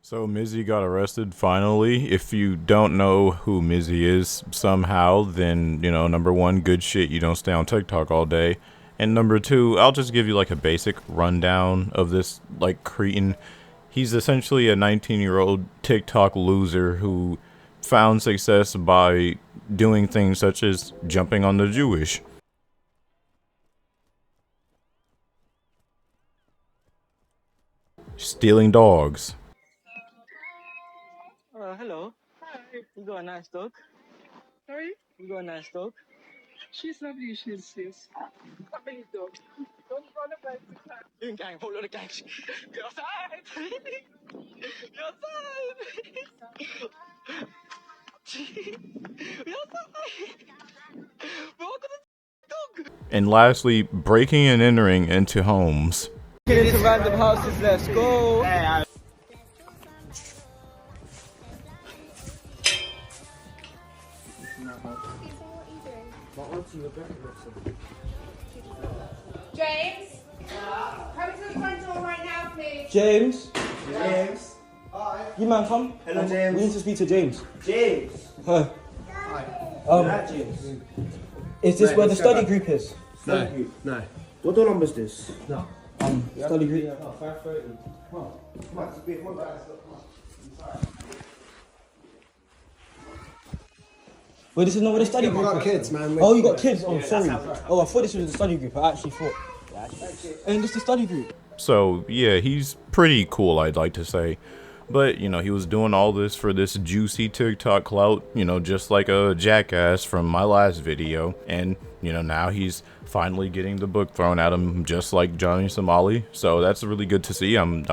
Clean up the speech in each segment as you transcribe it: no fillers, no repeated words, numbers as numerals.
So Mizzy got arrested finally. If you don't know who Mizzy is somehow, then, number one, good shit, you don't stay on TikTok all day. And number two, I'll just give you like a basic rundown of this like cretin. He's essentially a 19-year-old TikTok loser who found success by doing things such as jumping on the Jewish, stealing dogs, Hello. Hi. You got a nice dog. Sorry? You got a nice dog. She's lovely, she's family dog. Don't run away to cat. You gang, whole lot of gangs. You're outside! You're outside! You're outside! We're all gonna dog! and lastly, breaking and entering into homes. Get into random houses, let's go! James, come to the front door right now, please. James? James. Hi. You man, come. Hello, James. We need to speak to James. James. Hi. James. Is this Right, where the let's go study back. group is? Study group. No. What door number is this? No. Study group. 5:30. Come on. Come on. It's a bit. Come on, guys. Come on. Wait, this is not where the study Yeah, we group got is? kids, man. Oh, you got kids? Oh, sorry. Oh, I thought this was the study group. I actually thought. And this is the study group. So, yeah, he's pretty cool, I'd like to say. But, he was doing all this for this juicy TikTok clout, just like a jackass from my last video. And, now he's finally getting the book thrown at him, just like Johnny Somali. So that's really good to see. I'm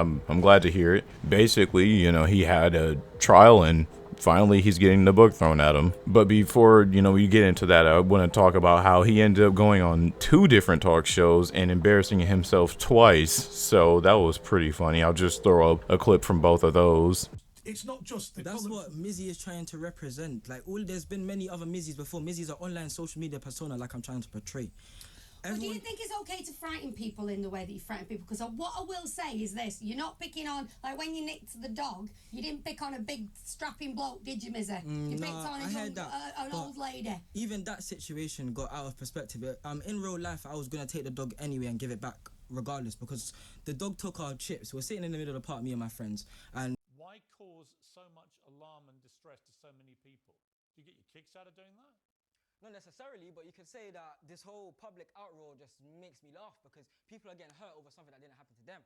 glad to hear it. Basically, he had a trial and finally he's getting the book thrown at him. But before, we get into that, I want to talk about how he ended up going on 2 different talk shows and embarrassing himself twice. So that was pretty funny. I'll just throw up a clip from both of those. It's not just the That's colour. what Mizzy is trying to represent. Like, there's been many other Mizzys before. Mizzy's an online social media persona, like I'm trying to portray. But do you think it's okay to frighten people in the way that you frighten people? Because what I will say is this: you're not picking on, like when you nicked the dog, you didn't pick on a big strapping bloke, did you, Mizzy? You picked on an old lady. Even that situation got out of perspective. In real life, I was gonna take the dog anyway and give it back regardless, because the dog took our chips. We're sitting in the middle of the park, me and my friends, and why cause so much alarm and distress to so many people? Do you get your kicks out of doing that? not necessarily, but you could say that this whole public outroar just makes me laugh because people are getting hurt over something that didn't happen to them.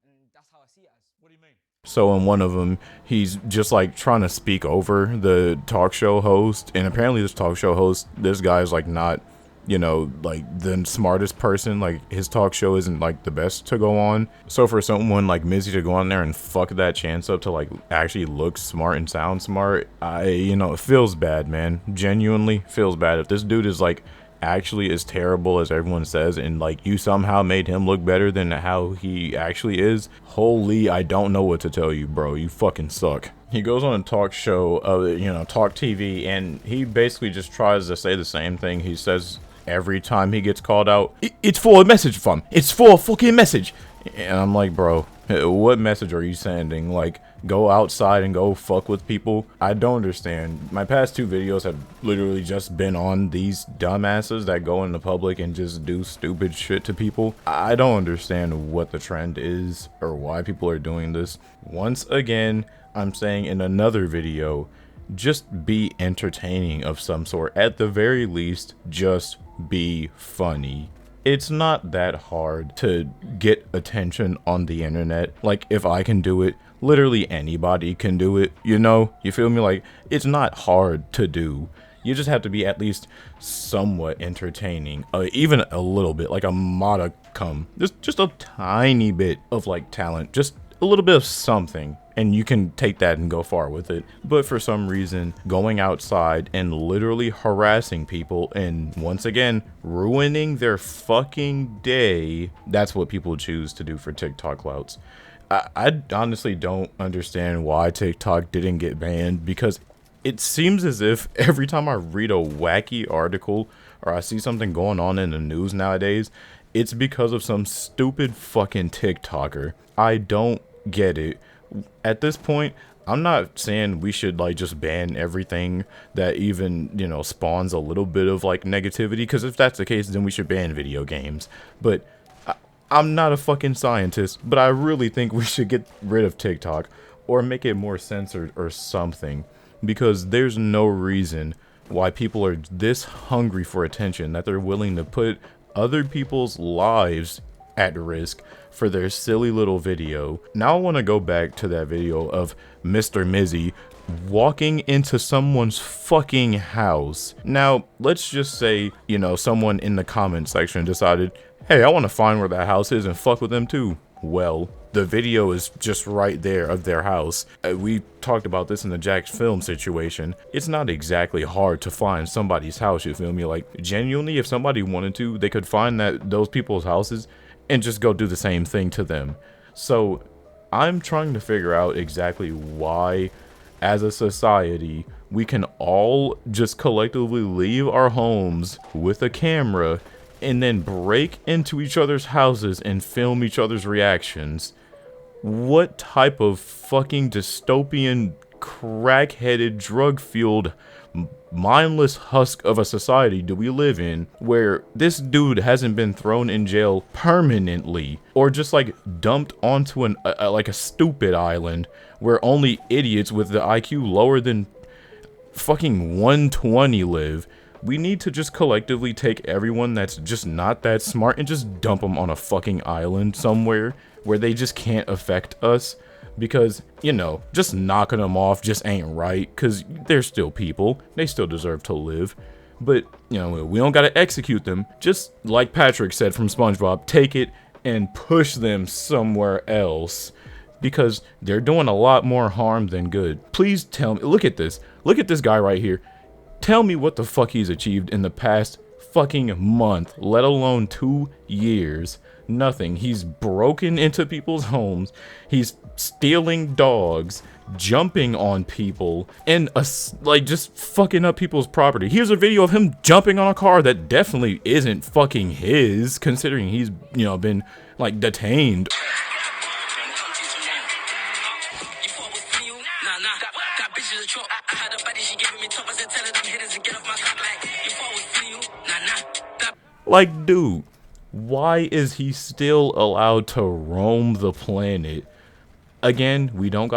And that's how I see it as. What do you mean? So in one of them, he's just like trying to speak over the talk show host. And apparently this talk show host, this guy's like not, you know, like the smartest person. Like his talk show isn't like the best to go on. So for someone like Mizzy to go on there and fuck that chance up to like actually look smart and sound smart, it feels bad, man. Genuinely feels bad. If this dude is like actually as terrible as everyone says and like you somehow made him look better than how he actually is, holy, I don't know what to tell you, bro. You fucking suck. He goes on a talk show, talk TV, and he basically just tries to say the same thing he says every time he gets called out. It's for a message, fam. It's for a fucking message. And I'm like, bro, what message are you sending? Like, go outside and go fuck with people? I don't understand. My past two videos have literally just been on these dumbasses that go in the public and just do stupid shit to people. I don't understand what the trend is or why people are doing this. Once again, I'm saying in another video, just be entertaining of some sort. At the very least, just be funny. It's not that hard to get attention on the internet. Like, if I can do it, literally anybody can do it, you know? You feel me? Like, it's not hard to do. You just have to be at least somewhat entertaining, even a little bit, like a modicum. Just a tiny bit of like talent, just a little bit of something, and you can take that and go far with it. But for some reason, going outside and literally harassing people and once again ruining their fucking day, that's what people choose to do for TikTok clouts. I honestly don't understand why TikTok didn't get banned, because it seems as if every time I read a wacky article or I see something going on in the news nowadays, it's because of some stupid fucking TikToker. I don't get it. At this point, I'm not saying we should like just ban everything that even, you know, spawns a little bit of like negativity, because if that's the case, then we should ban video games. But I'm not a fucking scientist, but I really think we should get rid of TikTok or make it more censored or something, because there's no reason why people are this hungry for attention that they're willing to put other people's lives at risk for their silly little video. Now I want to go back to that video of Mr. Mizzy walking into someone's fucking house. Now, let's just say, you know, someone in the comment section decided, hey, I want to find where that house is and fuck with them too. Well, the video is just right there of their house. We talked about this in the Jack's film situation. It's not exactly hard to find somebody's house, you feel me? Like, genuinely, if somebody wanted to, they could find those people's houses and just go do the same thing to them. So, I'm trying to figure out exactly why, as a society, we can all just collectively leave our homes with a camera and then break into each other's houses and film each other's reactions. What type of fucking dystopian, crack-headed, drug-fueled, mindless husk of a society do we live in where this dude hasn't been thrown in jail permanently or just like dumped onto like a stupid island where only idiots with the IQ lower than fucking 120 live? We need to just collectively take everyone that's just not that smart and just dump them on a fucking island somewhere where they just can't affect us. Because, you know, just knocking them off just ain't right, because they're still people. They still deserve to live. But, you know, we don't gotta execute them. Just like Patrick said from SpongeBob, take it and push them somewhere else, because they're doing a lot more harm than good. Please tell me, look at this guy right here. Tell me what the fuck he's achieved in the past fucking month, let alone 2 years. Nothing. He's broken into people's homes. He's stealing dogs, jumping on people, and like just fucking up people's property. Here's a video of him jumping on a car that definitely isn't fucking his, considering he's, you know, been like detained. Like, dude, why is he still allowed to roam the planet? Again, we don't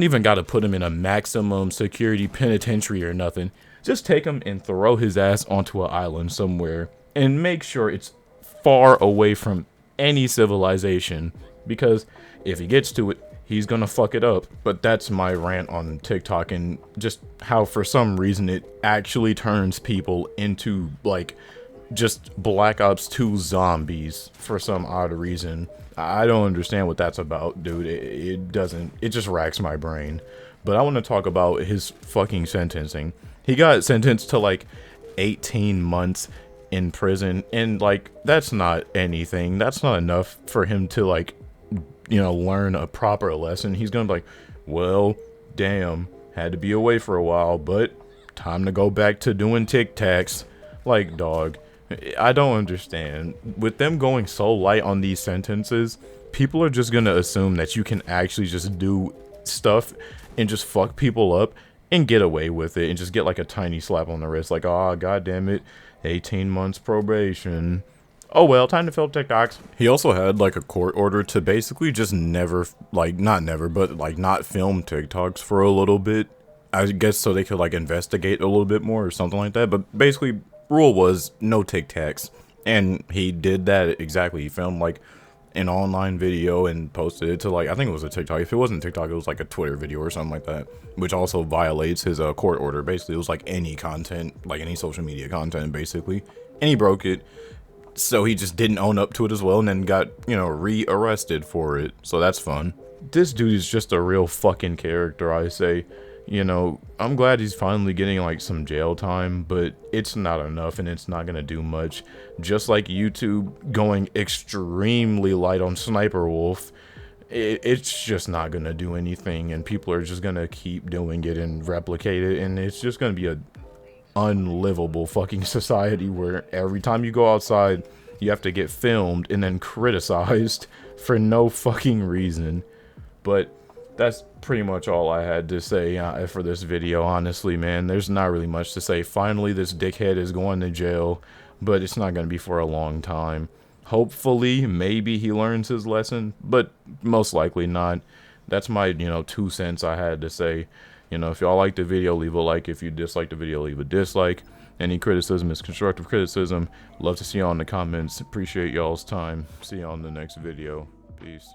even gotta put him in a maximum security penitentiary or nothing. Just take him and throw his ass onto an island somewhere and make sure it's far away from any civilization, because if he gets to it, he's gonna fuck it up. But that's my rant on TikTok and just how for some reason it actually turns people into like just Black Ops 2 zombies for some odd reason. I don't understand what that's about, dude. It just racks my brain. But I want to talk about his fucking sentencing. He got sentenced to like 18 months in prison, and like that's not anything. That's not enough for him to like, you know, learn a proper lesson. He's gonna be like, well, damn, had to be away for a while, but time to go back to doing Tic Tacs. Like, dog, I don't understand. With them going so light on these sentences, people are just gonna assume that you can actually just do stuff and just fuck people up and get away with it and just get like a tiny slap on the wrist, like, oh, god damn it, 18 months probation. Oh well, time to film TikToks. He also had like a court order to basically just never, like, not never, but like not film TikToks for a little bit. I guess so they could like investigate a little bit more or something like that. But basically, rule was no Tic Tacs, and he did that exactly. He filmed like an online video and posted it to like, I think it was a TikTok. If it wasn't TikTok, it was like a Twitter video or something like that, which also violates his court order. Basically, it was like any content, like any social media content, basically, and he broke it. So he just didn't own up to it as well, and then got, you know, re-arrested for it. So that's fun. This dude is just a real fucking character, I say. You know, I'm glad he's finally getting like some jail time, but it's not enough and it's not gonna do much. Just like YouTube going extremely light on Sniper Wolf, it's just not gonna do anything, and people are just gonna keep doing it and replicate it, and it's just gonna be a unlivable fucking society where every time you go outside, you have to get filmed and then criticized for no fucking reason. But that's pretty much all I had to say for this video, honestly, man. There's not really much to say. Finally, this dickhead is going to jail, but it's not going to be for a long time. Hopefully, maybe he learns his lesson, but most likely not. That's my, 2 cents I had to say. If y'all like the video, leave a like. If you dislike the video, leave a dislike. Any criticism is constructive criticism. Love to see y'all in the comments. Appreciate y'all's time. See y'all in the next video. Peace.